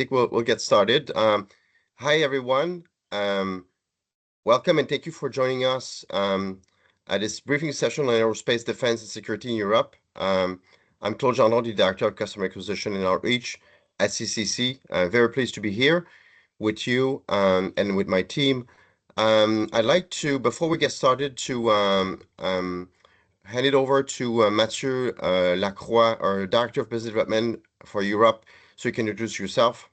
think we'll get started. Hi, everyone. Welcome and thank you for joining us at this briefing session on aerospace defense and security in Europe. I'm Claude Gendron, the Director of Customer Acquisition and Outreach at CCC. Very pleased to be here with you and with my team. I'd like to, before we get started, to hand it over to Mathieu Lacroix, our Director of Business Development for Europe, so you can introduce yourself.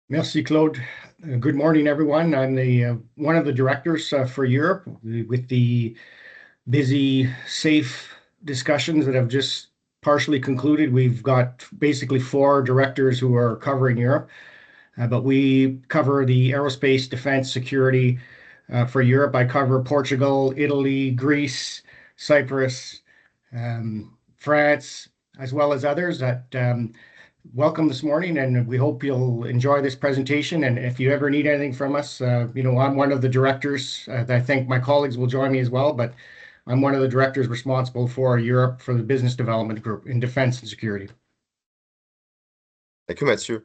Merci, Claude. Good morning, everyone. I'm one of the directors for Europe. With the busy, safe discussions that have just partially concluded, we've got basically 4 directors who are covering Europe. But we cover the aerospace, defense, security for Europe. I cover Portugal, Italy, Greece, Cyprus, France, as well as others that welcome this morning, and we hope you'll enjoy this presentation. And if you ever need anything from us, I'm one of the directors. I think my colleagues will join me as well, but I'm one of the directors responsible for Europe for the business development group in defense and security. Thank you, Mathieu.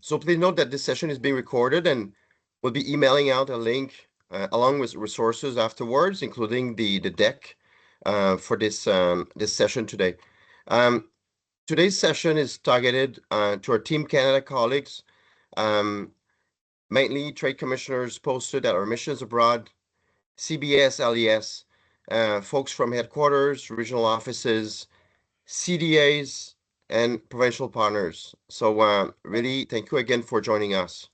So please note that this session is being recorded, and we'll be emailing out a link along with resources afterwards, including the deck for this session today. Today's session is targeted to our Team Canada colleagues, mainly trade commissioners posted at our missions abroad, CBS, LES, folks from headquarters, regional offices, CDAs, and provincial partners. So really, thank you again for joining us.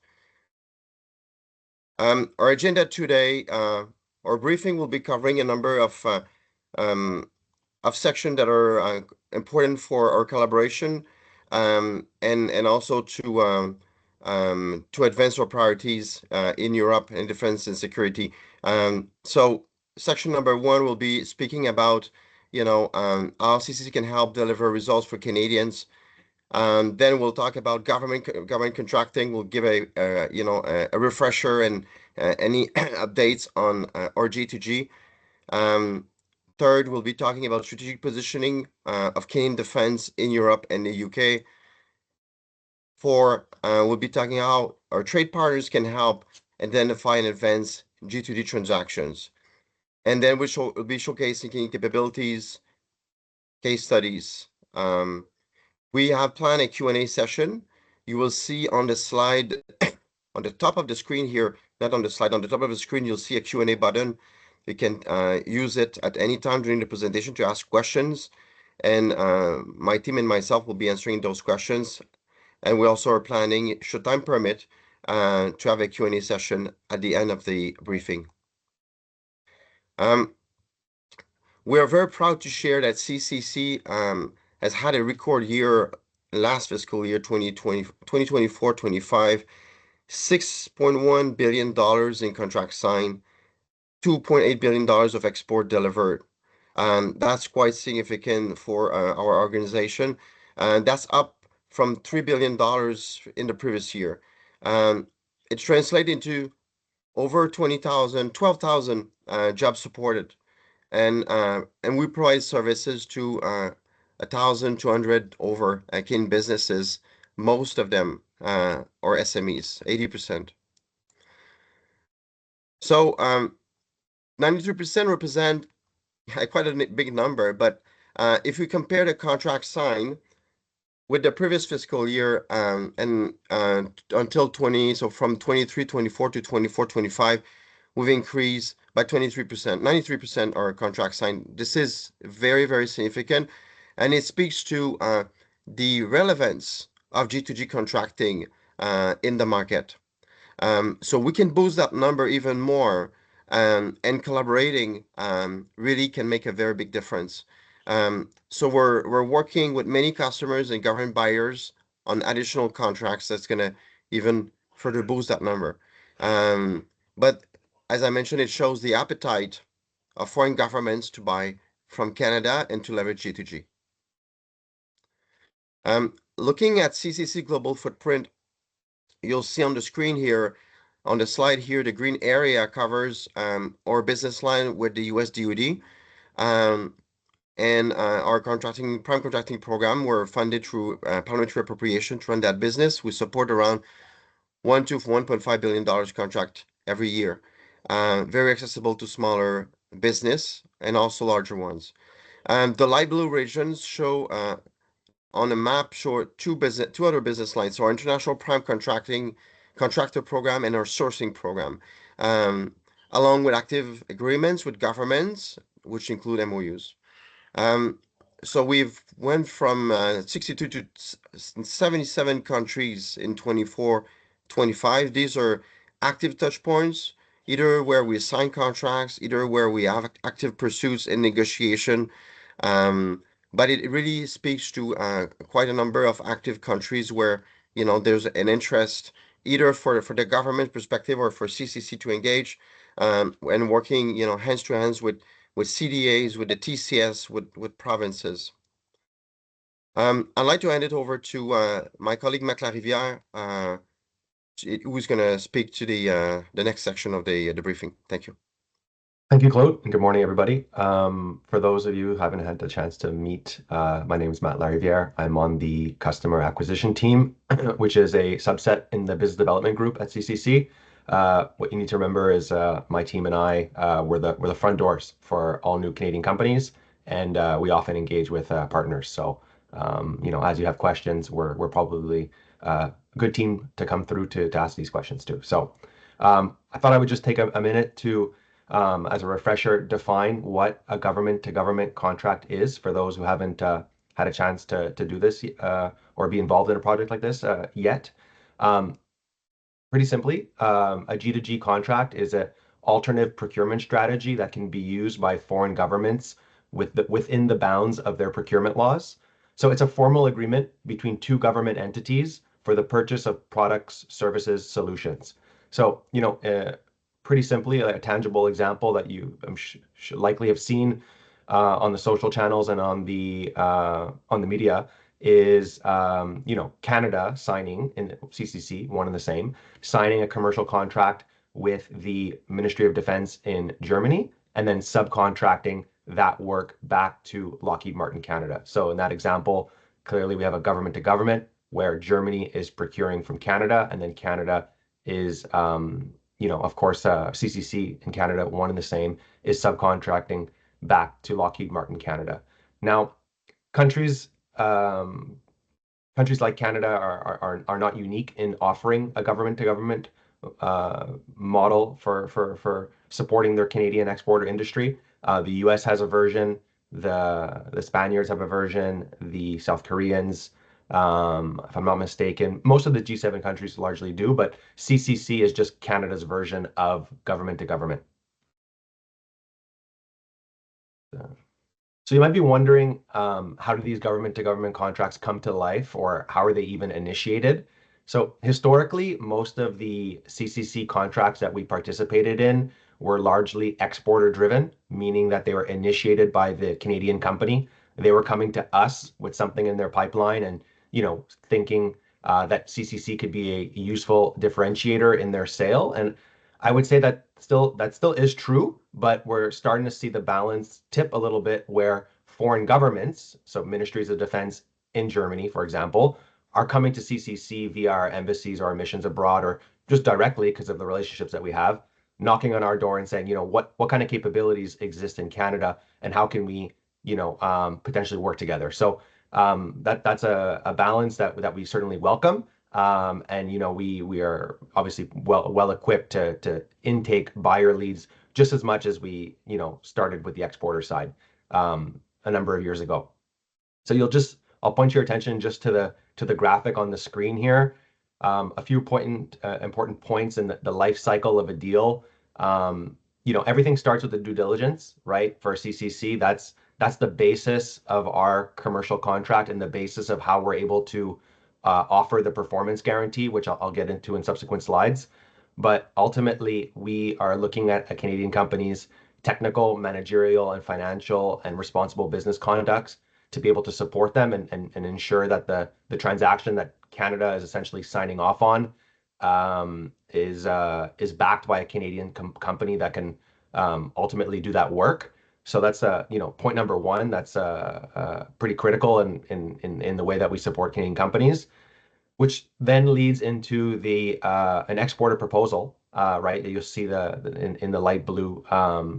Our agenda today, our briefing will be covering a number of sections that are important for our collaboration, and also to advance our priorities in Europe in defense and security. So section number 1 will be speaking about how CCC can help deliver results for Canadians. Then we'll talk about government contracting. We'll give a refresher and any updates on our G2G. Third, we'll be talking about strategic positioning of Canadian defense in Europe and the UK. 4, we'll be talking how our trade partners can help identify and advance G2D transactions. And then we'll be showcasing capabilities, case studies. We have planned a Q&A session. You will see on the slide, on the top of the screen here, not on the slide, on the top of the screen, you'll see a Q&A button. You can use it at any time during the presentation to ask questions. And my team and myself will be answering those questions. And we also are planning, should time permit, to have a Q&A session at the end of the briefing. We are very proud to share that CCC has had a record year last fiscal year, 2024-25, $6.1 billion in contracts signed, $2.8 billion of export delivered. That's quite significant for our organization. That's up from $3 billion in the previous year. It translates into over 12,000 jobs supported. And we provide services to 1,200 over Canadian businesses, most of them are SMEs, 80%. So 93% represent quite a big number, but if we compare the contract signed with the previous fiscal year and until so from 23-24 to 24-25, we've increased by 23%. 93% are contract signed. This is very, very significant, and it speaks to the relevance of G2G contracting in the market. So we can boost that number even more, and collaborating really can make a very big difference. So we're working with many customers and government buyers on additional contracts that's going to even further boost that number. But as I mentioned, it shows the appetite of foreign governments to buy from Canada and to leverage G2G. Looking at CCC global footprint, you'll see on the screen here, on the slide here, the green area covers our business line with the US DoD. and our prime contracting program were funded through parliamentary appropriation to run that business. We support around $1.5 billion contract every year. Very accessible to smaller business and also larger ones. The light blue regions show on a map show two other business lines. So our international prime contractor program and our sourcing program, um, along with active agreements with governments, which include MOUs. Um, so we've went from 62 to 77 countries in 24, 25. These are active touch points, either where we sign contracts, either where we have active pursuits in negotiation. But it really speaks to quite a number of active countries where, there's an interest either for the government perspective or for CCC to engage, and working, hands to hands with CDAs, with the TCS, with provinces. I'd like to hand it over to my colleague Matt Larivière, who's going to speak to the next section of the briefing. Thank you. Thank you, Claude, and good morning, everybody. For those of you who haven't had the chance to meet, my name is Matt Larivière. I'm on the customer acquisition team, which is a subset in the business development group at CCC. What you need to remember is my team and I we're the front doors for all new Canadian companies, and we often engage with partners. So, as you have questions, we're probably a good team to come through to ask these questions to. So, I thought I would just take a minute to as a refresher, define what a government-to-government contract is for those who haven't had a chance to do this or be involved in a project like this yet. Pretty simply, a G2G contract is an alternative procurement strategy that can be used by foreign governments within the bounds of their procurement laws. So it's a formal agreement between two government entities for the purchase of products, services, solutions. So, pretty simply, a tangible example that you should likely have seen on the social channels and on the media is Canada signing in CCC, one and the same, signing a commercial contract with the Ministry of Defense in Germany, and then subcontracting that work back to Lockheed Martin Canada. So in that example, clearly we have a government to government where Germany is procuring from Canada, and then Canada is of course, CCC in Canada, one and the same, is subcontracting back to Lockheed Martin Canada. Now, countries like Canada are not unique in offering a government-to-government model for supporting their Canadian exporter industry. The US has a version, the Spaniards have a version, the South Koreans, if I'm not mistaken. Most of the G7 countries largely do, but CCC is just Canada's version of government to government. So you might be wondering, how do these government to government contracts come to life, or how are they even initiated? So historically, most of the CCC contracts that we participated in were largely exporter driven, meaning that they were initiated by the Canadian company. They were coming to us with something in their pipeline and thinking that CCC could be a useful differentiator in their sale. And I would say that still is true, but we're starting to see the balance tip a little bit where foreign governments, so ministries of defense in Germany, for example, are coming to CCC via our embassies or our missions abroad, or just directly because of the relationships that we have, knocking on our door and saying, what kind of capabilities exist in Canada, and how can we, potentially work together. So that's a balance that we certainly welcome. And we are obviously well equipped to intake buyer leads just as much as we started with the exporter side a number of years ago. So I'll point your attention just to the graphic on the screen here. A few important points in the life cycle of a deal. Everything starts with the due diligence, right? For CCC, that's the basis of our commercial contract and the basis of how we're able to offer the performance guarantee, which I'll get into in subsequent slides. But ultimately, we are looking at a Canadian company's technical, managerial, and financial and responsible business conducts to be able to support them and ensure that the transaction that Canada is essentially signing off on is backed by a Canadian company that can ultimately do that work. So that's point number one. That's pretty critical in the way that we support Canadian companies, which then leads into the an exporter proposal, right? That you'll see in the light blue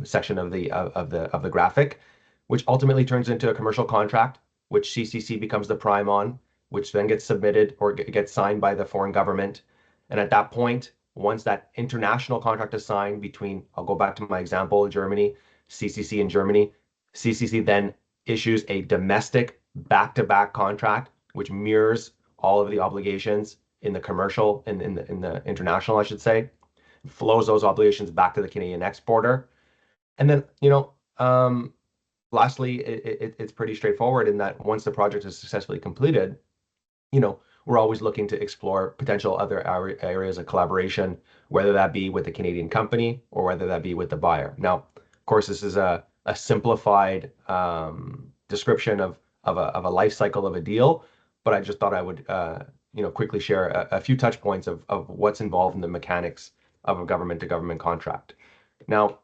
section of the graphic, which ultimately turns into a commercial contract, which CCC becomes the prime on, which then gets submitted or gets signed by the foreign government. And at that point, once that international contract is signed between, I'll go back to my example, Germany, CCC in Germany, CCC then issues a domestic back-to-back contract, which mirrors all of the obligations in the commercial and in the international, I should say, flows those obligations back to the Canadian exporter. And then, lastly, it's pretty straightforward in that once the project is successfully completed, we're always looking to explore potential other areas of collaboration, whether that be with the Canadian company or whether that be with the buyer. Now, of course, this is a simplified description of a life cycle of a deal, but I just thought I would quickly share a few touch points of what's involved in the mechanics of a government-to-government contract. Now,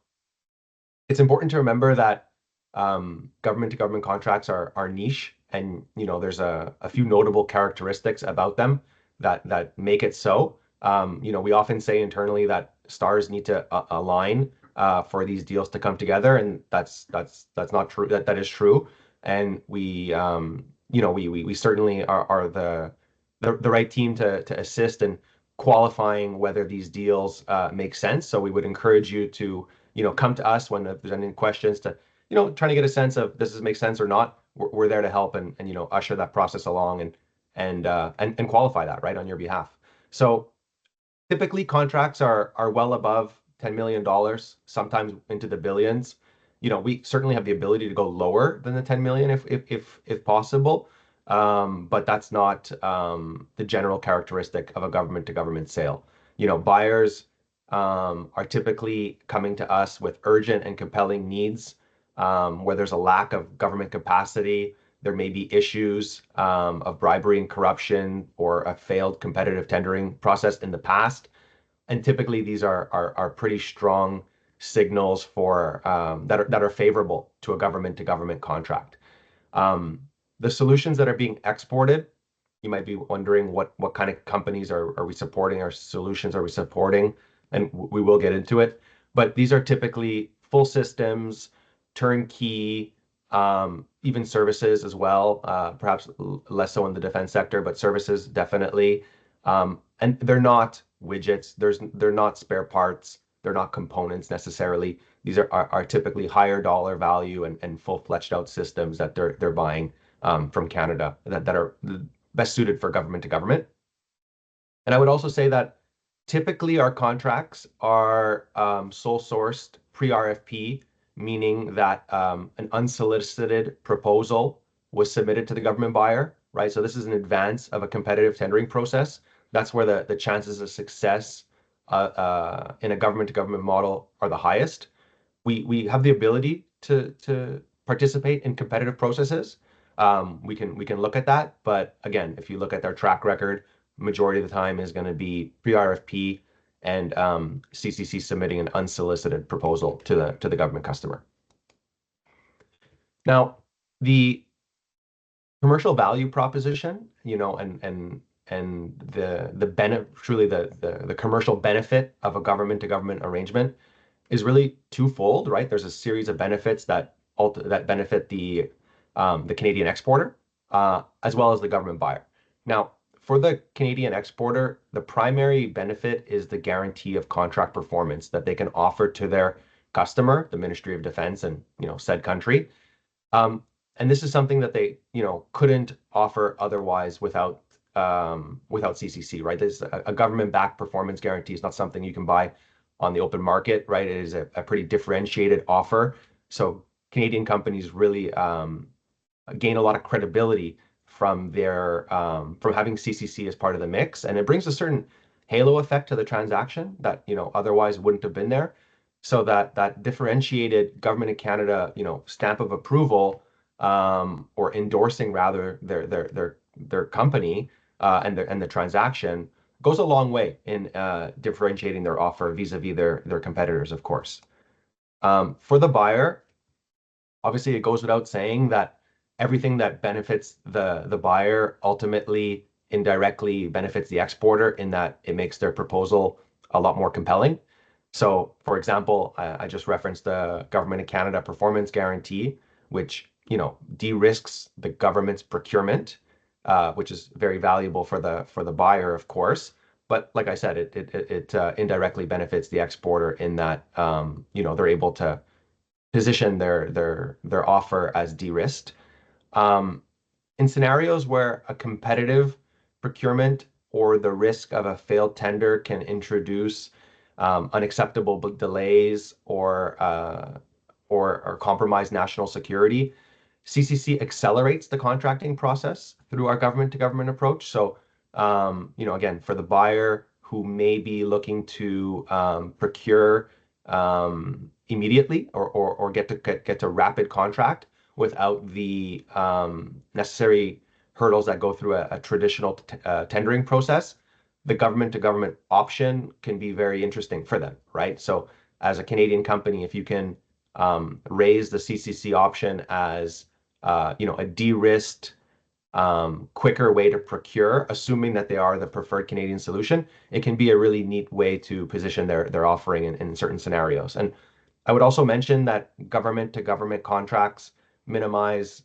it's important to remember that government-to-government contracts are niche, and there's a few notable characteristics about them that make it so. We often say internally that stars need to align for these deals to come together, and that's not true. That is true, and we certainly are the right team to assist in qualifying whether these deals make sense. So we would encourage you to come to us when there's any questions to trying to get a sense of does this make sense or not. We're there to help and usher that process along and qualify that right on your behalf. So typically contracts are well above $10 million, sometimes into the billions. We certainly have the ability to go lower than the 10 million if possible. But that's not the general characteristic of a government-to-government sale. Buyers are typically coming to us with urgent and compelling needs, where there's a lack of government capacity. There may be issues of bribery and corruption or a failed competitive tendering process in the past. And typically these are pretty strong signals for that are favorable to a government-to-government contract. The solutions that are being exported, you might be wondering what kind of companies are we supporting, or solutions are we supporting, and we will get into it. But these are typically full systems, turnkey, even services as well, perhaps less so in the defense sector, but services definitely. And they're not widgets, they're not spare parts, they're not components necessarily. These are typically higher dollar value and full-fledged out systems that they're buying from Canada that are best suited for government to government. And I would also say that typically our contracts are sole sourced pre-RFP, meaning that an unsolicited proposal was submitted to the government buyer, right? So this is in advance of a competitive tendering process. That's where the chances of success in a government-to-government model are the highest. We have the ability to participate in competitive processes. We can look at that, but again, if you look at their track record, majority of the time is going to be pre-RFP and CCC submitting an unsolicited proposal to the government customer. Now, the commercial value proposition, and the commercial benefit of a government-to-government arrangement is really twofold, right? There's a series of benefits that benefit the Canadian exporter as well as the government buyer. Now, for the Canadian exporter, the primary benefit is the guarantee of contract performance that they can offer to their customer, the Ministry of Defense and said country. And this is something that they couldn't offer otherwise without CCC, right? There's a government-backed performance guarantee is not something you can buy on the open market, right? It is a pretty differentiated offer. So Canadian companies really gain a lot of credibility from having CCC as part of the mix, and it brings a certain halo effect to the transaction that otherwise wouldn't have been there. So that differentiated government of Canada stamp of approval or endorsing rather their company and the transaction goes a long way in differentiating their offer vis-a-vis their competitors, of course. For the buyer, Obviously, it goes without saying that everything that benefits the buyer ultimately indirectly benefits the exporter in that it makes their proposal a lot more compelling. So, for example, I just referenced the Government of Canada performance guarantee, which de-risks the government's procurement, which is very valuable for the buyer, of course. But like I said, it indirectly benefits the exporter in that they're able to position their offer as de-risked. In scenarios where a competitive procurement or the risk of a failed tender can introduce unacceptable delays or compromise national security, CCC accelerates the contracting process through our government-to-government approach. So, again, for the buyer who may be looking to procure immediately or get to rapid contract without the necessary hurdles that go through a traditional tendering process, the government-to-government option can be very interesting for them, right? So, as a Canadian company, if you can raise the CCC option as a de-risked, quicker way to procure, assuming that they are the preferred Canadian solution, it can be a really neat way to position their offering in certain scenarios. And I would also mention that government-to-government contracts minimize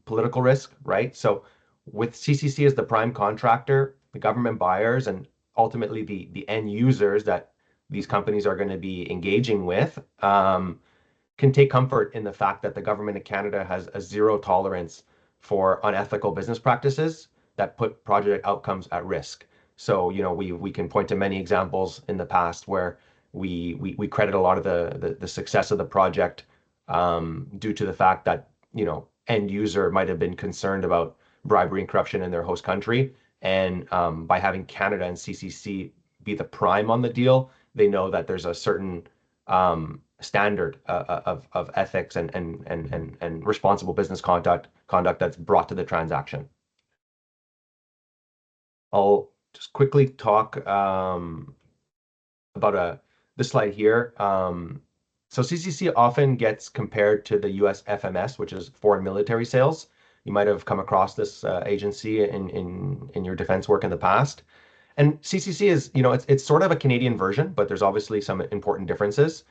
political risk, right? So with CCC as the prime contractor, the government buyers and ultimately the end users that these companies are going to be engaging with can take comfort in the fact that the Government of Canada has a zero tolerance for unethical business practices that put project outcomes at risk. So, we can point to many examples in the past where we credit a lot of the success of the project due to the fact that, end user might have been concerned about bribery and corruption in their host country. And by having Canada and CCC be the prime on the deal, they know that there's a certain standard of ethics and responsible business conduct that's brought to the transaction. I'll just quickly talk about this slide here. So CCC often gets compared to the US FMS, which is Foreign Military Sales. You might have come across this agency in your defense work in the past. And CCC is, it's sort of a Canadian version, but there's obviously some important differences.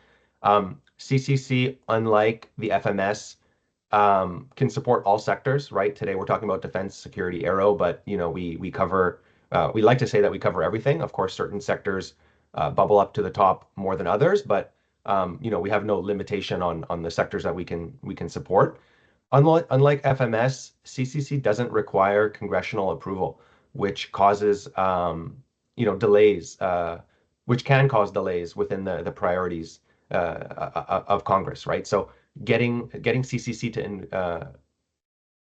CCC, unlike the FMS, can support all sectors, right? Today we're talking about defense, security, aero, but we cover. We like to say that we cover everything. Of course, certain sectors bubble up to the top more than others, but we have no limitation on the sectors that we can support. Unlike FMS, CCC doesn't require congressional approval, which causes delays, which can cause delays within the priorities of Congress, right? So getting CCC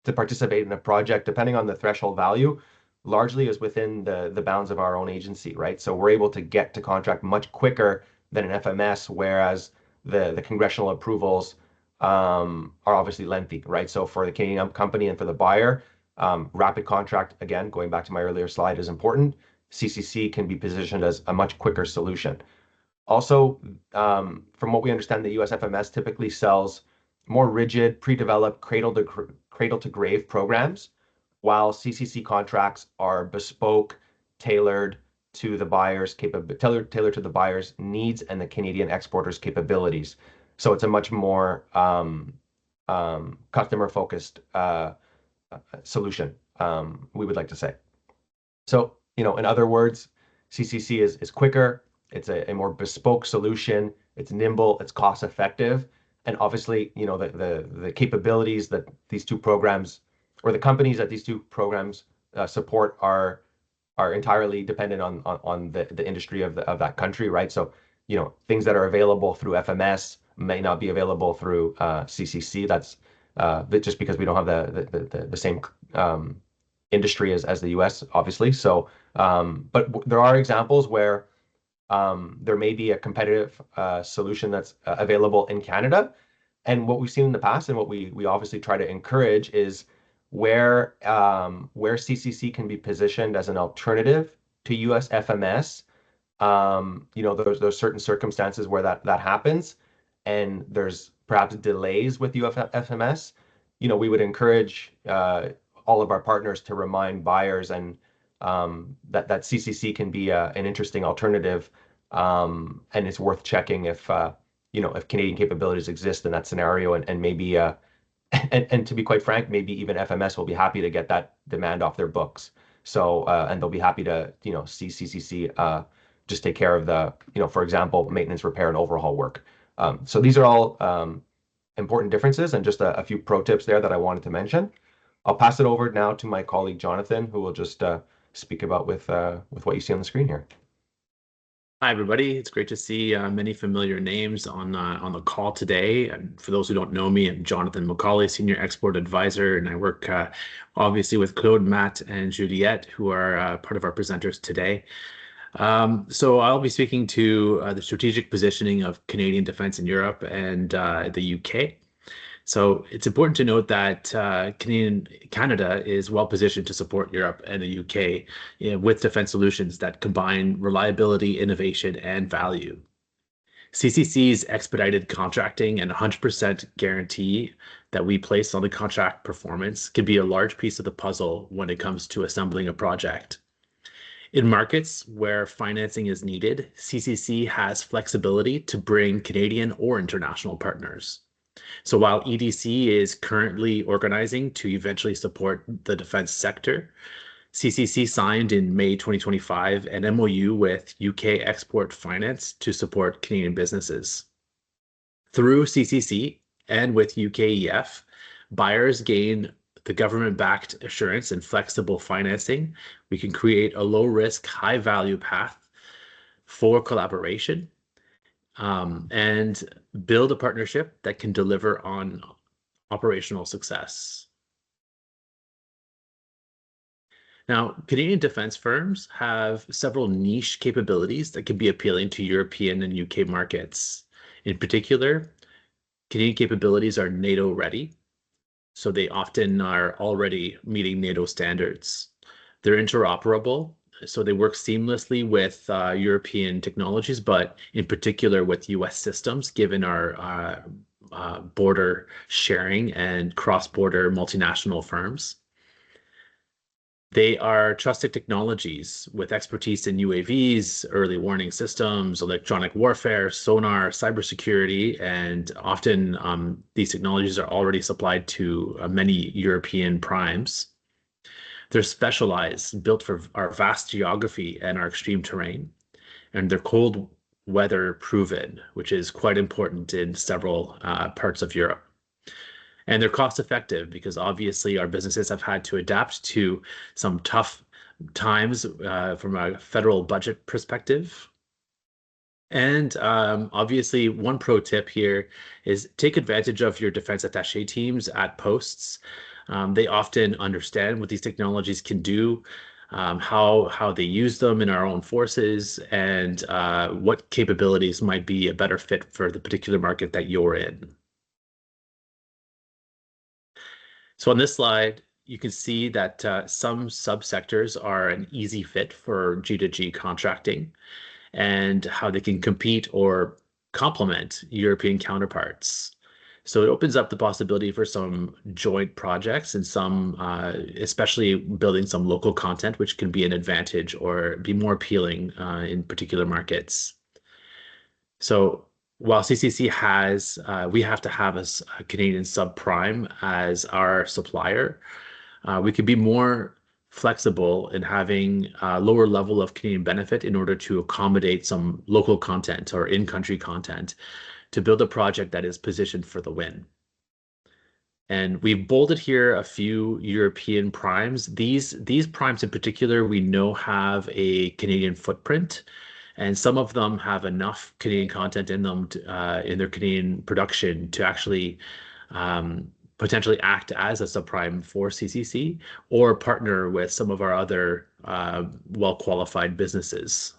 to participate in a project, depending on the threshold value, largely is within the bounds of our own agency, right? So we're able to get to contract much quicker than an FMS, whereas the congressional approvals are obviously lengthy, right? So for the Canadian company and for the buyer, rapid contract, again, going back to my earlier slide, is important. CCC can be positioned as a much quicker solution. Also, from what we understand, the US FMS typically sells more rigid, pre-developed cradle-to-grave programs, while CCC contracts are bespoke, tailored to the buyer's tailored to the buyer's needs and the Canadian exporter's capabilities. So it's a much more customer-focused solution, we would like to say. So, in other words, CCC is quicker, it's a more bespoke solution, it's nimble, it's cost-effective, and obviously, the capabilities that these two programs, or the companies that these two programs support, are entirely dependent on the industry of that country, right? So, things that are available through FMS may not be available through CCC. That's just because we don't have the same industry as the US, obviously. So, but there are examples where there may be a competitive solution that's available in Canada. And what we've seen in the past and what we obviously try to encourage is where CCC can be positioned as an alternative to US FMS. There's certain circumstances where that happens, and there's perhaps delays with UFMS, we would encourage all of our partners to remind buyers and that CCC can be an interesting alternative, and it's worth checking if if Canadian capabilities exist in that scenario, and maybe and to be quite frank, maybe even FMS will be happy to get that demand off their books. So and they'll be happy to see CCC just take care of the for example, maintenance, repair, and overhaul work. So these are all important differences, and just a few pro tips there that I wanted to mention. I'll pass it over now to my colleague Jonathan, who will just speak about with what you see on the screen here. Hi, everybody. It's great to see many familiar names on the call today. And for those who don't know me, I'm Jonathan McCauley, Senior Export Advisor, and I work obviously with Claude, Matt, and Juliette, who are part of our presenters today. So I'll be speaking to the strategic positioning of Canadian defense in Europe and the UK. So it's important to note that Canada is well positioned to support Europe and the UK with defense solutions that combine reliability, innovation, and value. CCC's expedited contracting and 100% guarantee that we place on the contract performance can be a large piece of the puzzle when it comes to assembling a project. In markets where financing is needed, CCC has flexibility to bring Canadian or international partners. So while EDC is currently organizing to eventually support the defense sector, CCC signed in May 2025 an MOU with UK Export Finance to support Canadian businesses. Through CCC and with UKEF, buyers gain the government-backed assurance and flexible financing. We can create a low-risk, high-value path for collaboration and build a partnership that can deliver on operational success. Now, Canadian defense firms have several niche capabilities that can be appealing to European and UK markets. In particular, Canadian capabilities are NATO ready, so they often are already meeting NATO standards. They're interoperable, so they work seamlessly with European technologies, but in particular with US systems, given our border sharing and cross-border multinational firms. They are trusted technologies with expertise in UAVs, early warning systems, electronic warfare, sonar, cybersecurity, and often these technologies are already supplied to many European primes. They're specialized, built for our vast geography and our extreme terrain, and they're cold weather proven, which is quite important in several parts of Europe. And they're cost effective because obviously our businesses have had to adapt to some tough times from a federal budget perspective. And obviously, one pro tip here is take advantage of your defense attaché teams at posts. They often understand what these technologies can do, how they use them in our own forces, and what capabilities might be a better fit for the particular market that you're in. So on this slide, you can see that some subsectors are an easy fit for G2G contracting and how they can compete or complement European counterparts. So it opens up the possibility for some joint projects and some, especially building some local content, which can be an advantage or be more appealing in particular markets. So while CCC has, we have to have a Canadian subprime as our supplier, we could be more flexible in having a lower level of Canadian benefit in order to accommodate some local content or in-country content to build a project that is positioned for the win. And we've bolded here a few European primes. These primes in particular, we know have a Canadian footprint, and some of them have enough Canadian content in them in their Canadian production to actually potentially act as a subprime for CCC or partner with some of our other well-qualified businesses.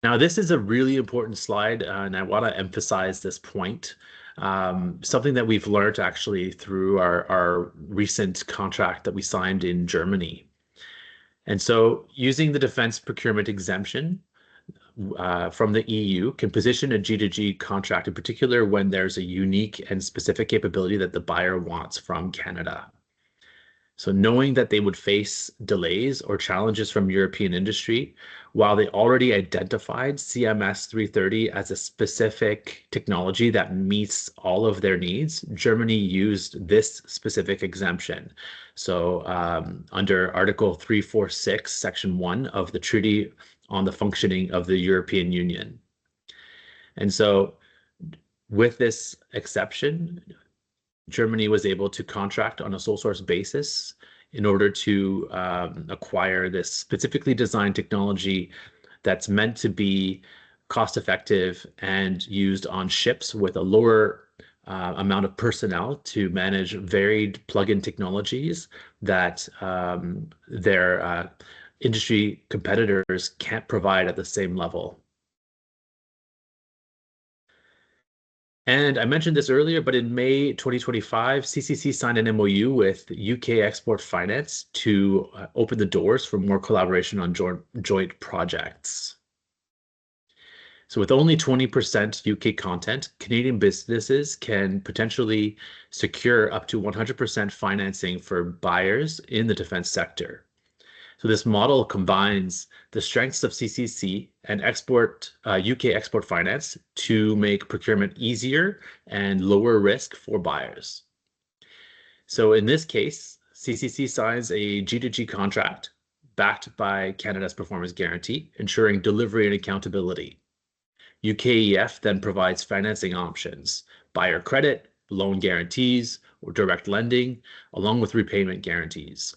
Now, this is a really important slide, and I want to emphasize this point. Something that we've learned actually through our recent contract that we signed in Germany. And so using the defense procurement exemption, from the EU can position a G2G contract, in particular when there's a unique and specific capability that the buyer wants from Canada. So knowing that they would face delays or challenges from European industry, while they already identified CMS 330 as a specific technology that meets all of their needs, Germany used this specific exemption. So under Article 346, Section 1 of the Treaty on the Functioning of the European Union. And so with this exception, Germany was able to contract on a sole source basis in order to acquire this specifically designed technology that's meant to be cost effective and used on ships with a lower amount of personnel to manage varied plug-in technologies that their industry competitors can't provide at the same level. And I mentioned this earlier, but in May 2025, CCC signed an MOU with UK Export Finance to open the doors for more collaboration on joint projects. So with only 20% UK content, Canadian businesses can potentially secure up to 100% financing for buyers in the defense sector. So this model combines the strengths of CCC and UK Export Finance to make procurement easier and lower risk for buyers. So in this case, CCC signs a G2G contract backed by Canada's performance guarantee, ensuring delivery and accountability. UKEF then provides financing options, buyer credit, loan guarantees, or direct lending, along with repayment guarantees.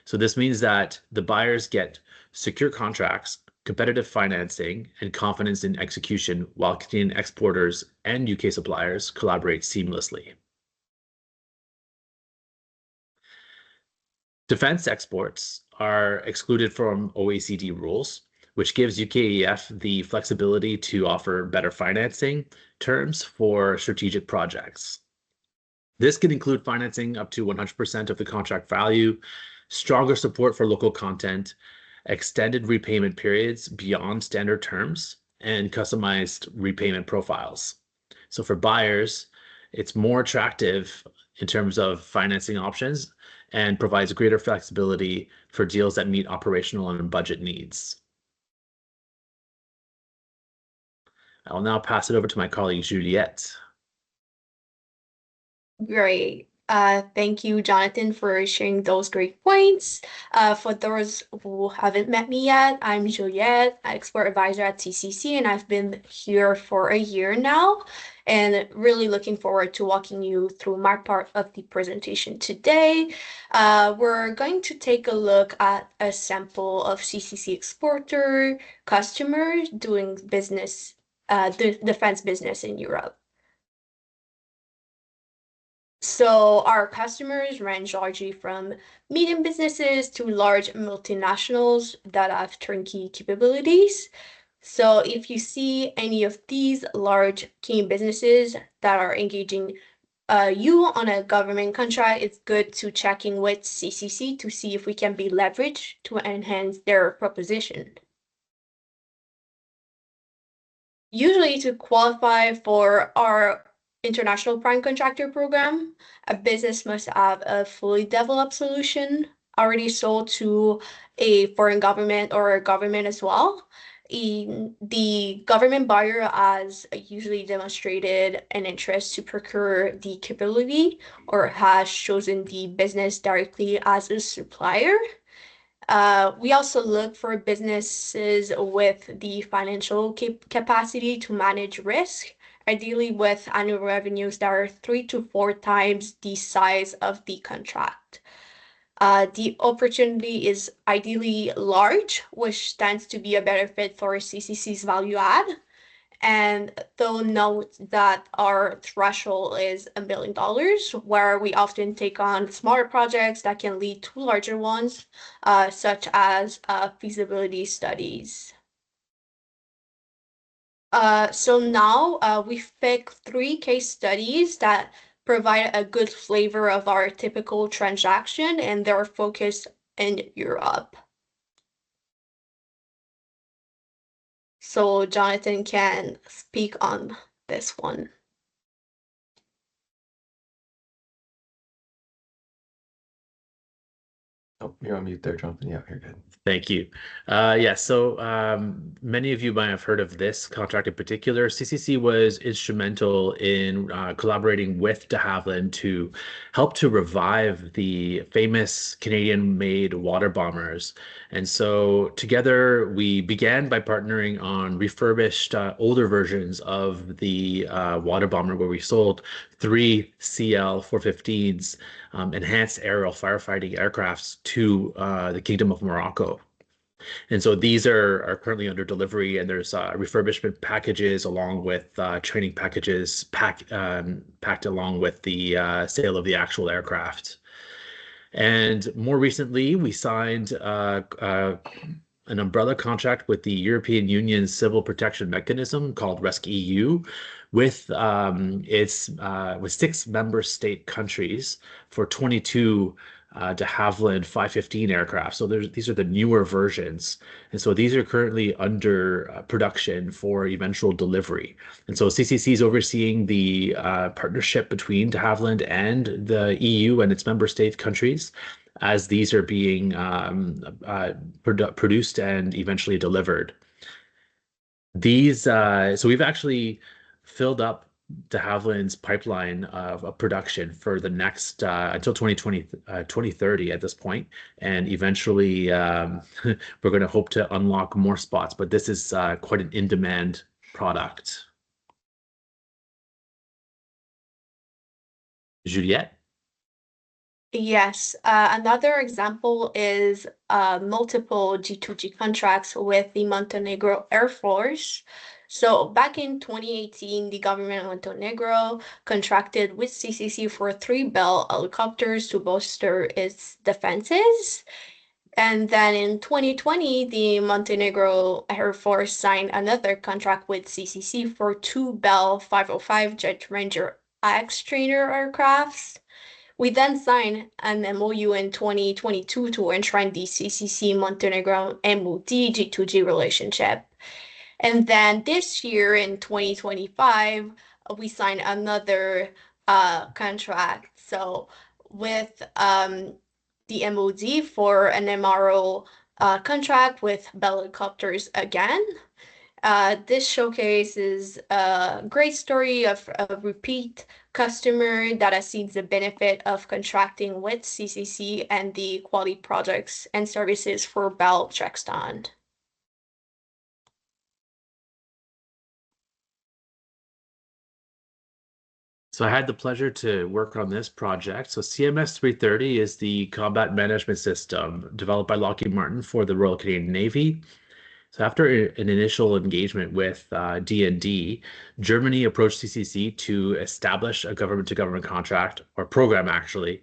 So this means that the buyers get secure contracts, competitive financing, and confidence in execution, while Canadian exporters and UK suppliers collaborate seamlessly. Defense exports are excluded from OECD rules, which gives UKEF the flexibility to offer better financing terms for strategic projects. This can include financing up to 100% of the contract value, stronger support for local content, extended repayment periods beyond standard terms, and customized repayment profiles. So for buyers, it's more attractive in terms of financing options and provides greater flexibility for deals that meet operational and budget needs. I will now pass it over to my colleague, Juliette. Great. Thank you, Jonathan, for sharing those great points. For those who haven't met me yet, I'm Juliette, export advisor at CCC, and I've been here for a year now, and really looking forward to walking you through my part of the presentation today. We're going to take a look at a sample of CCC exporter customers doing business, defense business in Europe. So our customers range largely from medium businesses to large multinationals that have turnkey capabilities. So if you see any of these large key businesses that are engaging you on a government contract, it's good to check in with CCC to see if we can be leveraged to enhance their proposition. Usually to qualify for our International Prime Contractor Program, a business must have a fully developed solution already sold to a foreign government or a government as well. The government buyer has usually demonstrated an interest to procure the capability or has chosen the business directly as a supplier. We also look for businesses with the financial capacity to manage risk, ideally with annual revenues that are 3 to 4 times the size of the contract. The opportunity is ideally large, which tends to be a better fit for CCC's value add. And though note that our threshold is $1 million, where we often take on smaller projects that can lead to larger ones, such as feasibility studies. So now we've picked 3 case studies that provide a good flavor of our typical transaction, and they're focused in Europe. So Jonathan can speak on this one. Oh, you're on mute there, Jonathan. Yeah, you're good. Thank you. Many of you might have heard of this contract in particular. CCC was instrumental in collaborating with de Havilland to help to revive the famous Canadian-made water bombers. And so together we began by partnering on refurbished older versions of the water bomber, where we sold 3 CL-415s, enhanced aerial firefighting aircrafts, to the Kingdom of Morocco. And so these are currently under delivery, and there's refurbishment packages along with training packages packed along with the sale of the actual aircraft. And more recently, we signed an umbrella contract with the European Union's Civil Protection Mechanism called RESC-EU, with with 6 member state countries for 22 de Havilland 515 aircraft. So these are the newer versions, and so these are currently under production for eventual delivery. And so CCC is overseeing the partnership between de Havilland and the EU and its member state countries, as these are being produced and eventually delivered. So we've actually filled up de Havilland's pipeline of production for the next until 2030 at this point, and eventually we're going to hope to unlock more spots, but this is quite an in-demand product. Juliette? Yes, another example is multiple G2G contracts with the Montenegro Air Force. So back in 2018, the government of Montenegro contracted with CCC for 3 Bell helicopters to bolster its defenses. And then in 2020, the Montenegro Air Force signed another contract with CCC for 2 Bell 505 Jet Ranger X trainer aircrafts. We then signed an MOU in 2022 to enshrine the CCC Montenegro MOD G2G relationship. And then this year in 2025, we signed another contract. So with the MOD for an MRO contract with Bell helicopters again. This showcases a great story of a repeat customer that has seen the benefit of contracting with CCC and the quality projects and services for Bell Trexton. So I had the pleasure to work on this project. So CMS 330 is the combat management system developed by Lockheed Martin for the Royal Canadian Navy. So after an initial engagement with D&D, Germany approached CCC to establish a government-to-government contract, or program actually,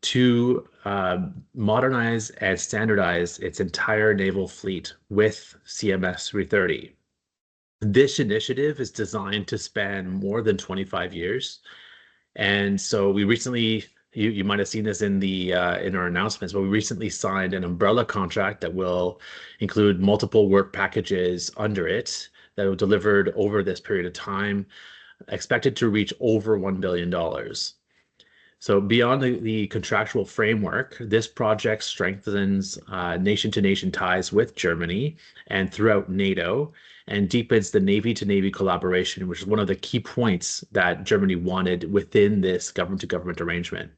to modernize and standardize its entire naval fleet with CMS 330. This initiative is designed to span more than 25 years. And so we recently, you might have seen this in our announcements, but we recently signed an umbrella contract that will include multiple work packages under it that were delivered over this period of time, expected to reach over $1 billion. So beyond the contractual framework, this project strengthens nation-to-nation ties with Germany and throughout NATO, and deepens the Navy-to-Navy collaboration, which is one of the key points that Germany wanted within this government-to-government arrangement.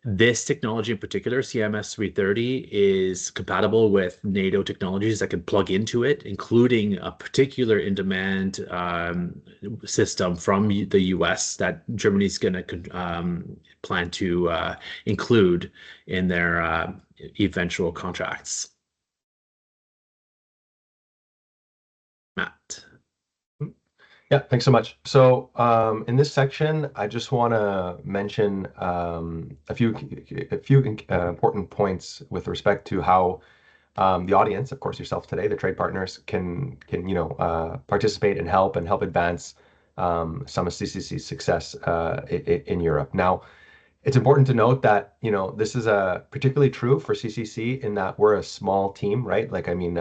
This technology in particular, CMS 330, is compatible with NATO technologies that can plug into it, including a particular in-demand system from the US that Germany's going to plan to include in their eventual contracts. Matt. Yeah, thanks so much. So in this section, I just want to mention a few important points with respect to how the audience, of course, yourself today, the trade partners, can participate and help advance some of CCC's success in Europe. Now, it's important to note that this is particularly true for CCC in that we're a small team, right? Like, I mean,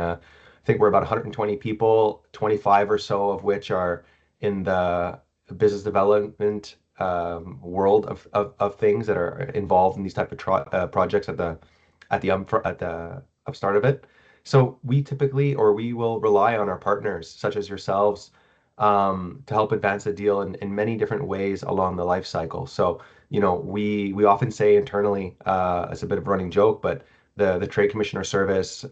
think we're about 120 people, 25 or so of which are in the business development world of things that are involved in these type of projects at the upstart of it. So we typically, or we will rely on our partners, such as yourselves, to help advance the deal in many different ways along the life cycle. So, we often say internally, as a bit of a running joke, but the Trade Commissioner service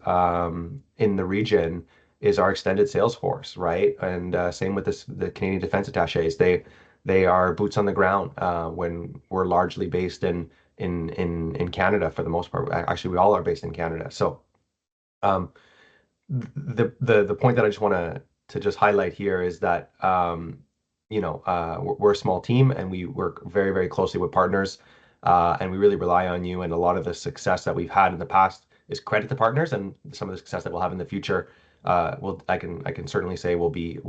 in the region is our extended sales force, right? And same with the Canadian Defense Attachés. They are boots on the ground when we're largely based in Canada for the most part. Actually, we all are based in Canada. So um, the point that I just want to just highlight here is that we're a small team and we work very, very closely with partners, and we really rely on you. And a lot of the success that we've had in the past is credit to partners, and some of the success that we'll have in the future, I can certainly say will be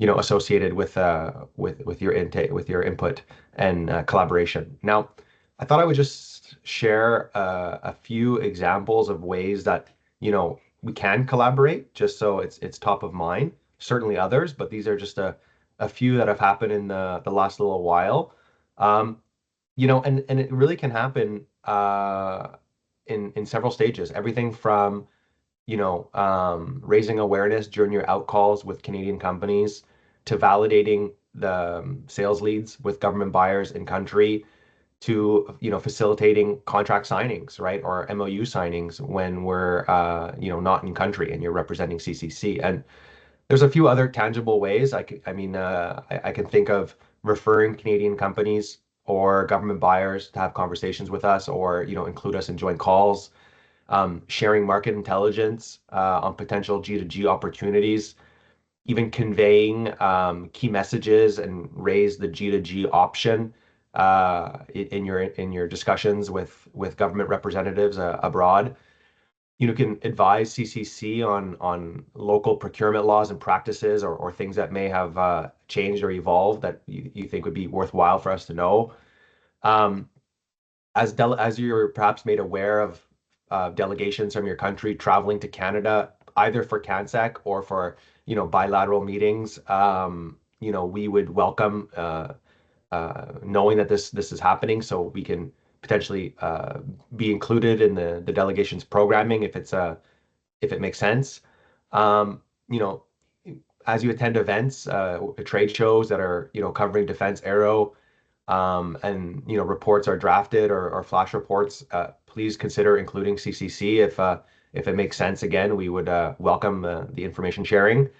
associated with your intake, with your input and collaboration. Now, I thought I would just share a few examples of ways that we can collaborate, just so it's top of mind. Certainly others, but these are just a few that have happened in the last little while. And it really can happen in several stages. Everything from raising awareness during your outcalls with Canadian companies to validating the sales leads with government buyers in country to facilitating contract signings, right, or MOU signings when we're not in country and you're representing CCC. And there's a few other tangible ways. I can think of referring Canadian companies or government buyers to have conversations with us, or include us in joint calls, sharing market intelligence on potential G2G opportunities, even conveying key messages and raise the G2G option in your discussions with government representatives abroad. You can advise CCC on local procurement laws and practices, or things that may have changed or evolved that you think would be worthwhile for us to know. As you're perhaps made aware of delegations from your country traveling to Canada, either for CANSEC or for bilateral meetings, we would welcome knowing that this is happening, so we can potentially be included in the delegation's programming if it makes sense. Um, you know, as you attend events, trade shows that are covering defense aero, and reports are drafted, or flash reports, please consider including CCC if it makes sense. Again, we would welcome the information sharing.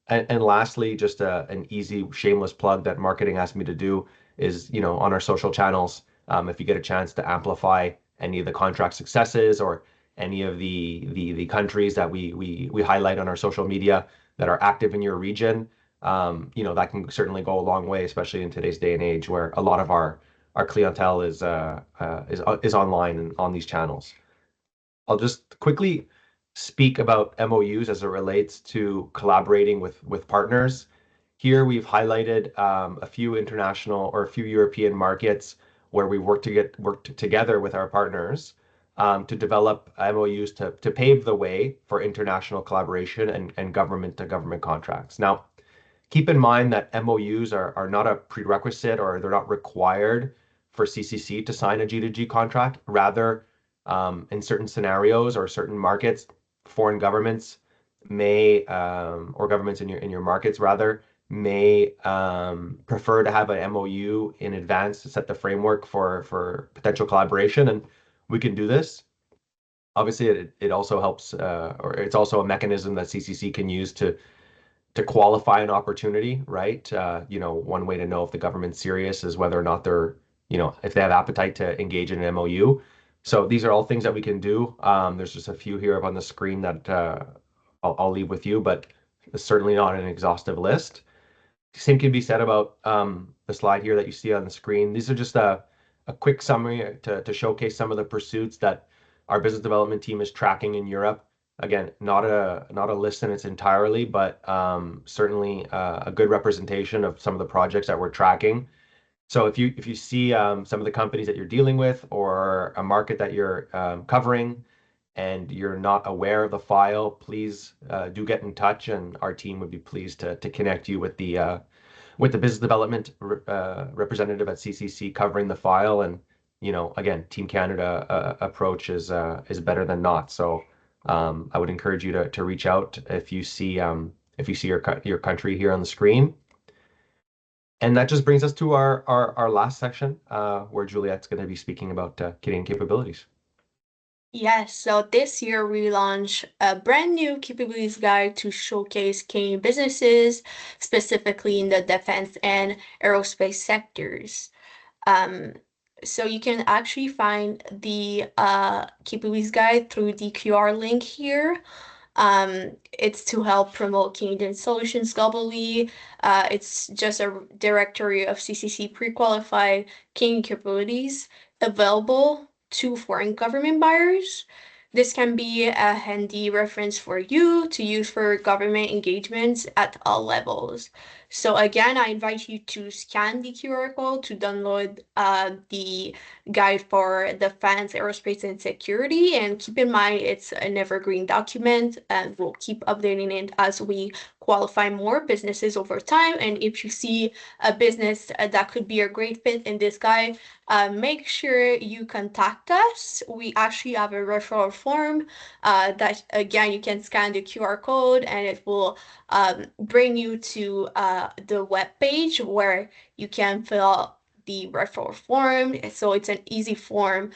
And lastly, just an easy, shameless plug that marketing asked me to do is, on our social channels, if you get a chance to amplify any of the contract successes or any of the countries that we highlight on our social media that are active in your region, that can certainly go a long way, especially in today's day and age where a lot of our clientele is online and on these channels. I'll just quickly speak about MOUs as it relates to collaborating with partners. Here we've highlighted a few international or a few European markets where we worked together with our partners to develop MOUs to pave the way for international collaboration and government-to-government contracts. Now, keep in mind that MOUs are not a prerequisite, or they're not required for CCC to sign a G2G contract. Rather, in certain scenarios or certain markets, foreign governments may, or governments in your markets rather, may prefer to have an MOU in advance to set the framework for potential collaboration, and we can do this. Obviously, it also helps, or it's also a mechanism that CCC can use to qualify an opportunity, right? One way to know if the government's serious is whether or not they're, if they have appetite to engage in an MOU. So these are all things that we can do. There's just a few here up on the screen that I'll leave with you, but it's certainly not an exhaustive list. Same can be said about the slide here that you see on the screen. These are just a quick summary to showcase some of the pursuits that our business development team is tracking in Europe. Again, not a list in its entirety, but certainly a good representation of some of the projects that we're tracking. So if you see some of the companies that you're dealing with, or a market that you're covering, and you're not aware of the file, please do get in touch, and our team would be pleased to connect you with the business development representative at CCC covering the file. And again, Team Canada approach is better than not. So I would encourage you to reach out if you see your country here on the screen. And that just brings us to our last section, where Juliette's going to be speaking about Canadian capabilities. Yes, so this year we launched a brand new capabilities guide to showcase Canadian businesses, specifically in the defense and aerospace sectors. So you can actually find the capabilities guide through the QR link here. It's to help promote Canadian solutions globally. It's just a directory of CCC pre-qualified Canadian capabilities available to foreign government buyers. This can be a handy reference for you to use for government engagements at all levels. So again, I invite you to scan the QR code to download the guide for defense, aerospace, and security. And keep in mind, it's an evergreen document, and we'll keep updating it as we qualify more businesses over time. And if you see a business that could be a great fit in this guide, make sure you contact us. We actually have a referral form that, again, you can scan the QR code and it will bring you to the web page where you can fill out the referral form. So it's an easy form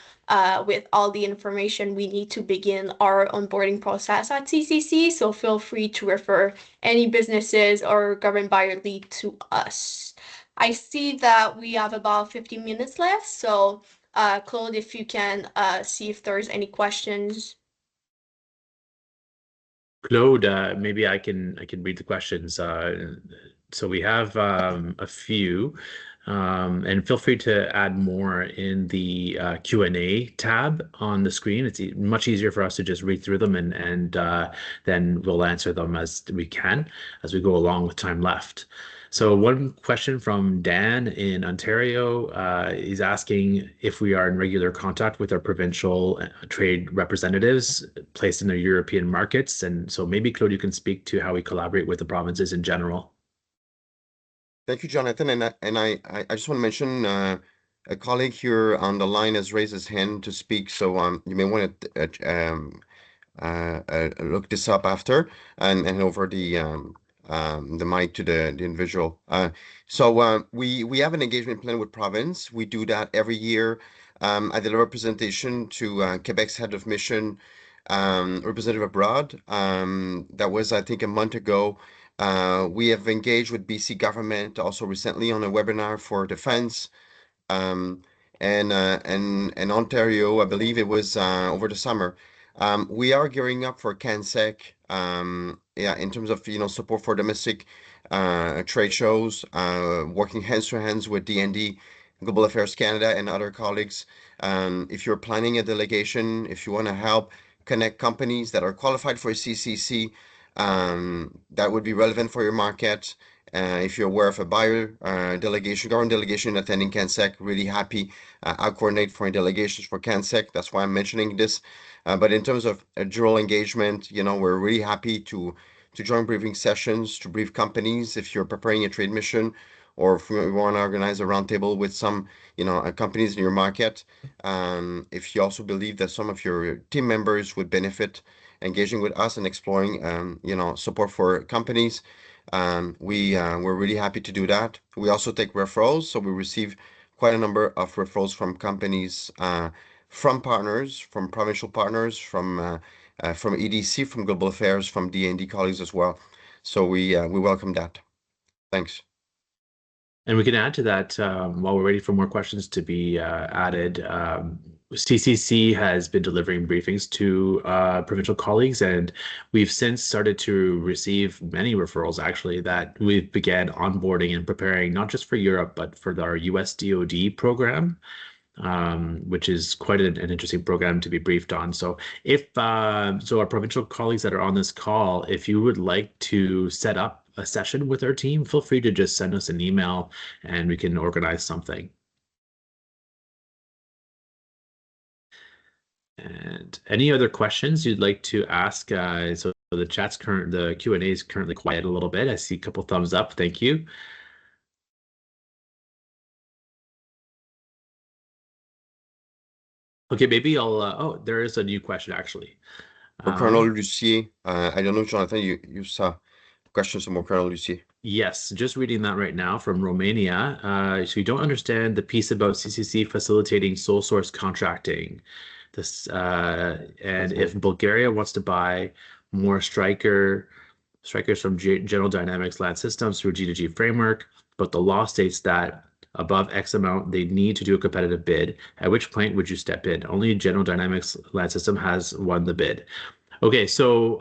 with all the information we need to begin our onboarding process at CCC. So feel free to refer any businesses or government buyer lead to us. I see that we have about 15 minutes left. So Claude, if you can see if there's any questions. Claude, maybe I can read the questions. So we have a few, and feel free to add more in the Q&A tab on the screen. It's much easier for us to just read through them, and then we'll answer them as we can as we go along with time left. So one question from Dan in Ontario is asking if we are in regular contact with our provincial trade representatives placed in the European markets. And so maybe, Claude, you can speak to how we collaborate with the provinces in general. Thank you, Jonathan. And I just want to mention a colleague here on the line has raised his hand to speak. So you may want to look this up after and over the mic to the individual. So we have an engagement plan with province. We do that every year. I did a representation to Quebec's head of mission, representative abroad. That was, I think, a month ago. We have engaged with BC government also recently on a webinar for defense. And Ontario, I believe it was over the summer. We are gearing up for CanSec, in terms of support for domestic trade shows, working hands to hands with DND, Global Affairs Canada, and other colleagues. If you're planning a delegation, if you want to help connect companies that are qualified for CCC, that would be relevant for your market. If you're aware of a buyer delegation, government delegation attending CanSec, really happy. I'll coordinate foreign delegations for CanSec. That's why I'm mentioning this. But in terms of a dual engagement, we're really happy to join briefing sessions, to brief companies if you're preparing a trade mission, or if we want to organize a roundtable with some, companies in your market. If you also believe that some of your team members would benefit engaging with us and exploring, support for companies, we're really happy to do that. We also take referrals, so we receive quite a number of referrals from companies, from partners, from provincial partners, from EDC, from Global Affairs, from D&D colleagues as well. So we welcome that. Thanks. And we can add to that while we're waiting for more questions to be added. CCC has been delivering briefings to provincial colleagues, and we've since started to receive many referrals, actually, that we've began onboarding and preparing not just for Europe, but for our US DoD program, which is quite an interesting program to be briefed on. So so our provincial colleagues that are on this call, if you would like to set up a session with our team, feel free to just send us an email and we can organize something. And any other questions you'd like to ask? So the Q&A is currently quiet a little bit. I see a couple thumbs up. Thank you. Okay, maybe oh, there is a new question actually. Colonel Lucier, I don't know, Jonathan, you saw questions from Colonel Lucier. Yes, just reading that right now from Romania. So you don't understand the piece about CCC facilitating sole source contracting. This and if Bulgaria wants to buy more strikers from General Dynamics Land Systems through G2G framework, but the law states that above X amount they need to do a competitive bid. At which point would you step in? Only General Dynamics Land System has won the bid. Okay, so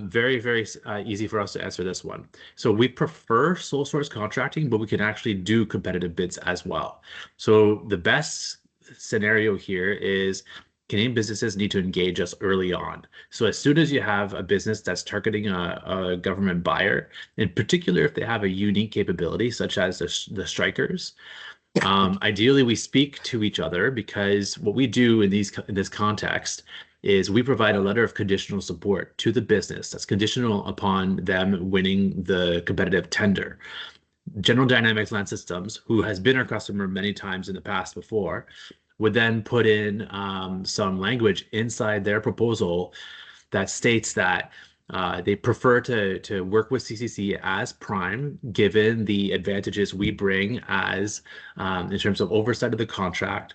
very, very easy for us to answer this one. So we prefer sole source contracting, but we can actually do competitive bids as well. So the best scenario here is Canadian businesses need to engage us early on. So as soon as you have a business that's targeting a government buyer, in particular if they have a unique capability such as the strikers, ideally we speak to each other, because what we do in this context is we provide a letter of conditional support to the business that's conditional upon them winning the competitive tender. General Dynamics Land Systems, who has been our customer many times in the past before, would then put in some language inside their proposal that states that they prefer to work with CCC as prime, given the advantages we bring as in terms of oversight of the contract,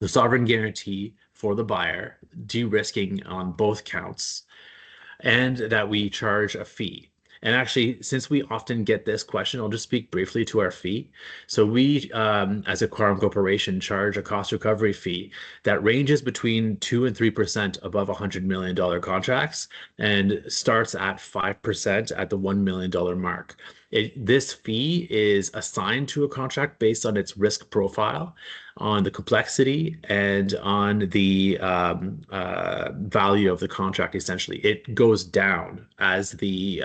the sovereign guarantee for the buyer, de-risking on both counts, and that we charge a fee. And actually, since we often get this question, I'll just speak briefly to our fee. So we, as a quorum corporation, charge a cost recovery fee that ranges between 2 and 3% above $100 million contracts and starts at 5% at the $1 million mark. This fee is assigned to a contract based on its risk profile, on the complexity, and on the value of the contract. Essentially, it goes down as the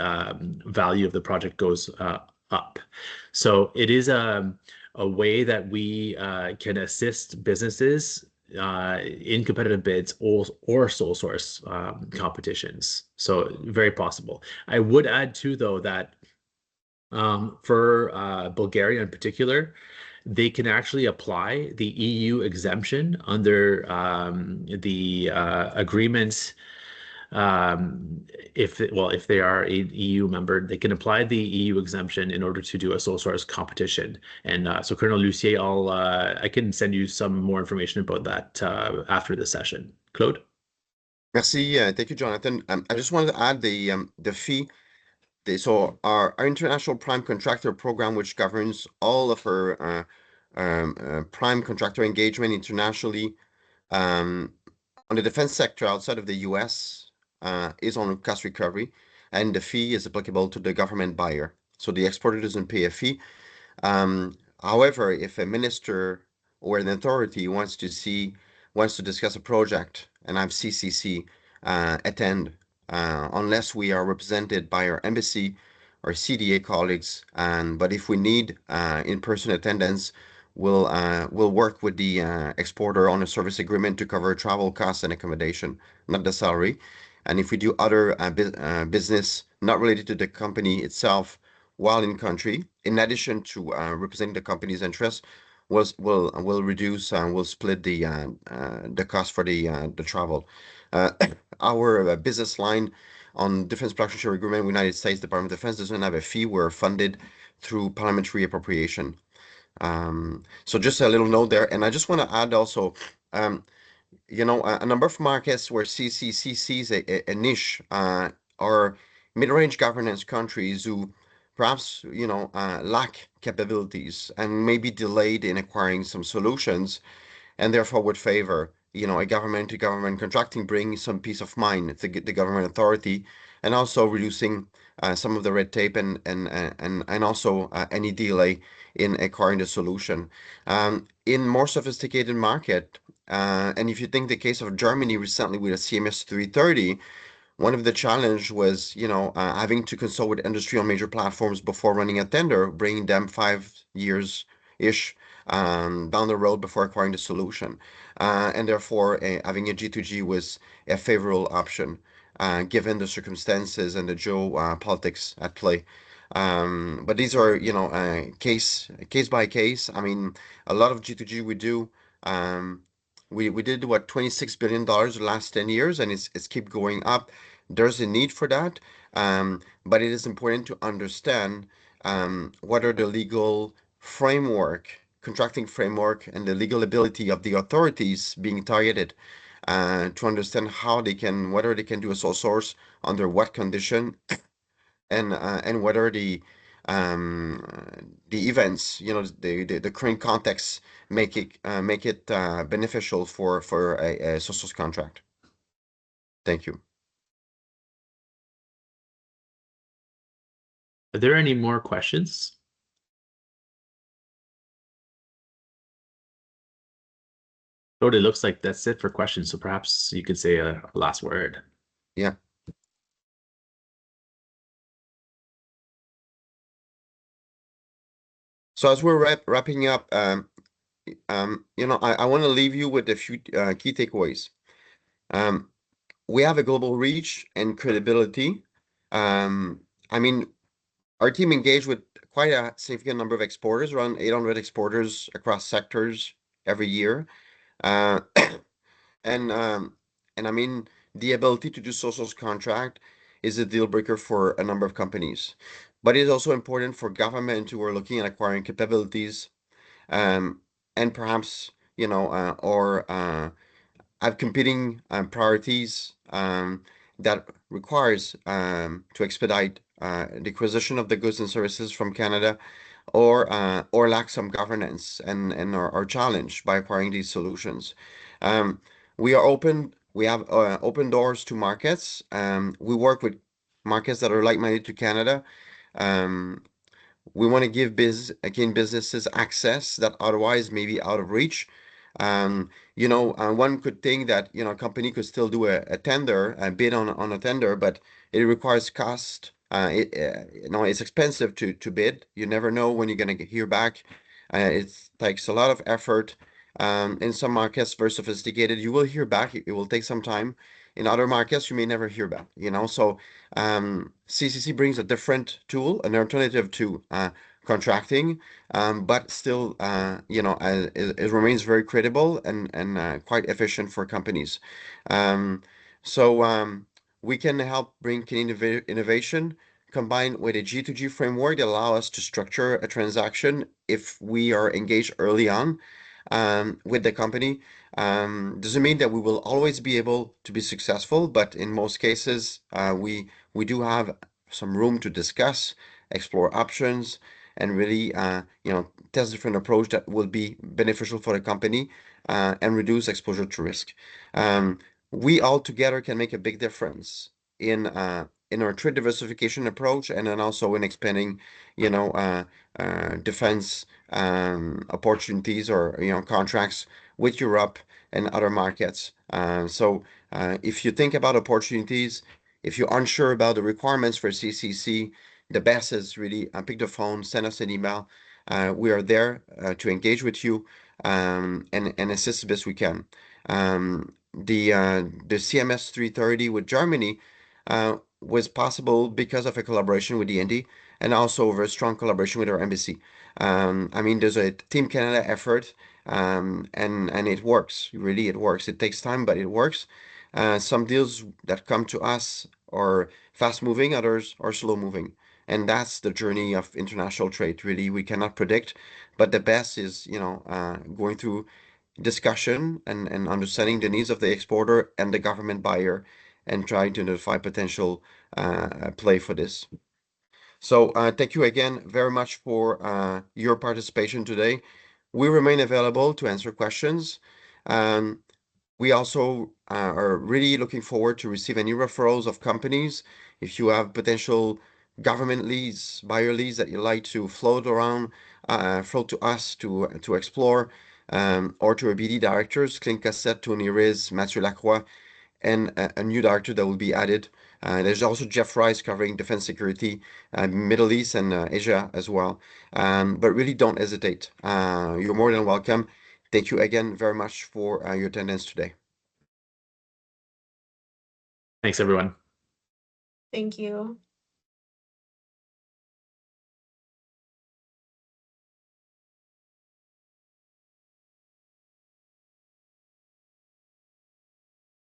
value of the project goes up. So it is a way that we can assist businesses in competitive bids or sole source competitions. So very possible. I would add too, though, that for Bulgaria in particular, they can actually apply the EU exemption under the agreements. If they are an EU member, they can apply the EU exemption in order to do a sole source competition. And so, Colonel Lucier, I can send you some more information about that after the session. Claude? Merci. Thank you, Jonathan. I just wanted to add the fee. So our international prime contractor program, which governs all of our prime contractor engagement internationally on the defense sector outside of the US, is on cost recovery, and the fee is applicable to the government buyer. So the exporter doesn't pay a fee. However, if a minister or an authority wants to discuss a project and have CCC attend, unless we are represented by our embassy or CDA colleagues, but if we need in-person attendance, we'll work with the exporter on a service agreement to cover travel costs and accommodation, not the salary. And if we do other business not related to the company itself while in country, in addition to representing the company's interests, we'll reduce and we'll split the cost for the travel. Our business line on Defense Production Sharing Agreement with the United States Department of Defense doesn't have a fee. We're funded through parliamentary appropriation. So just a little note there. And I just want to add also, a number of markets where CCC sees a niche are mid-range governance countries who perhaps, lack capabilities and may be delayed in acquiring some solutions, and therefore would favor, a government-to-government contracting, bringing some peace of mind to the government authority, and also reducing some of the red tape and also any delay in acquiring the solution. In more sophisticated market, and if you think the case of Germany recently with a CMS 330, one of the challenge was, having to consult with industry on major platforms before running a tender, bringing them 5 years-ish down the road before acquiring the solution. And therefore, having a G2G was a favorable option, given the circumstances and the geopolitics at play. But these are, case by case. I mean, a lot of G2G we do. We did what, $26 billion the last 10 years, and it's keep going up. There's a need for that, but it is important to understand what are the legal framework, contracting framework, and the legal ability of the authorities being targeted, to understand how they can, whether they can do a sole source, under what condition, and whether the events, the current context make it beneficial for a sole source contract. Thank you. Are there any more questions? Lord, it looks like that's it for questions. So perhaps you could say a last word. Yeah. So as we're wrapping up, I want to leave you with a few key takeaways. We have a global reach and credibility. I mean, our team engaged with quite a significant number of exporters, around 800 exporters across sectors every year. Uh, and I mean, the ability to do sole source contract is a deal breaker for a number of companies. But it is also important for government who are looking at acquiring capabilities, um, and perhaps, or have competing priorities, that requires to expedite the acquisition of the goods and services from Canada, or lack some governance and are challenged by acquiring these solutions. Um, we are open. We have open doors to markets. We work with markets that are like-minded to Canada. Um, we want to give businesses access that otherwise may be out of reach. One could think that, a company could still do a tender, a bid on a tender, but it requires cost. It's expensive to bid. You never know when you're going to hear back. It takes a lot of effort. In some markets, very sophisticated, you will hear back. It will take some time. In other markets, you may never hear back. So CCC brings a different tool, an alternative to contracting, but still, it remains very credible and quite efficient for companies. Um, so we can help bring Canadian innovation combined with a G2G framework that allow us to structure a transaction if we are engaged early on with the company. Doesn't mean that we will always be able to be successful, but in most cases, we do have some room to discuss, explore options, and really, test different approach that will be beneficial for the company, and reduce exposure to risk. Um, we all together can make a big difference in our trade diversification approach, and then also in expanding, defense opportunities, or contracts with Europe and other markets. If you think about opportunities, if you're unsure about the requirements for CCC, the best is really pick the phone, send us an email. We are there to engage with you, and assist the best we can. The CMS 330 with Germany was possible because of a collaboration with the Indy, and also a very strong collaboration with our embassy. I mean, there's a Team Canada effort, and it works. Really, it works. It takes time, but it works. Some deals that come to us are fast moving, others are slow moving. And that's the journey of international trade. Really, we cannot predict, but the best is, going through discussion and understanding the needs of the exporter and the government buyer, and trying to identify potential play for this. So thank you again very much for your participation today. We remain available to answer questions. Um, we also are really looking forward to receive any referrals of companies. If you have potential government leads, buyer leads that you like to float to us to explore, or to our BD directors, Clint Cassette, Tony Riz, Mathieu Lacroix, and a new director that will be added. There's also Jeff Rice covering defense security, Middle East and Asia as well. But really don't hesitate. You're more than welcome. Thank you again very much for your attendance today. Thanks, everyone. Thank you.